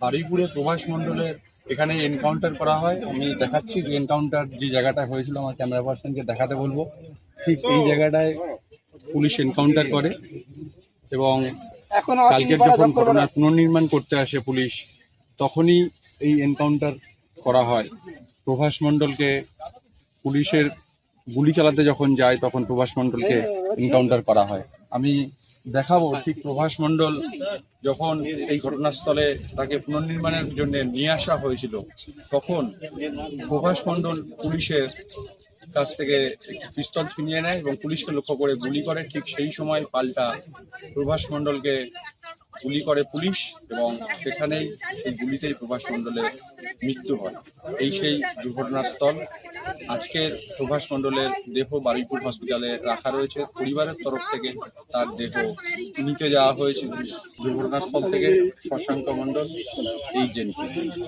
বারুইপুরে প্রভাস মণ্ডলের এখানে এনকাউন্টার করা হয়। আমি দেখাচ্ছি যে এনকাউন্টার যে জায়গাটা হয়েছিল, আমার ক্যামেরা পার্সনকে দেখাতে বলবো। ঠিক এই জায়গাটায় পুলিশ এনকাউন্টার করে এবং কালকের যখন ঘটনার পুনর্নির্মাণ করতে আসে পুলিশ, তখনই এই এনকাউন্টার করা হয়। প্রভাস মণ্ডলকে পুলিশের গুলি চালাতে যখন যায় তখন প্রভাস মণ্ডলকে এনকাউন্টার করা হয়। আমি দেখাবো ঠিক প্রভাস মণ্ডল যখন এই ঘটনাস্থলে তাকে পুনর্নির্মাণের জন্য নিয়ে আসা হয়েছিল, তখন প্রভাস মণ্ডল পুলিশের কাছ থেকে পিস্তল ছিনিয়ে নেয় এবং পুলিশকে লক্ষ্য করে গুলি করে। ঠিক সেই সময় পাল্টা প্রভাস মণ্ডলকে গুলি করে পুলিশ এবং সেখানেই সেই গুলিতেই প্রভাস মণ্ডলের মৃত্যু হয়। এই সেই দুর্ঘটনাস্থল। আজকের প্রভাস মণ্ডলের দেহ বারুইপুর হসপিটালে রাখা রয়েছে। পরিবারের তরফ থেকে তার দেহ নিতে যাওয়া হয়েছিল দুর্ঘটনাস্থল থেকে শশাঙ্ক মণ্ডল এই জেনকে।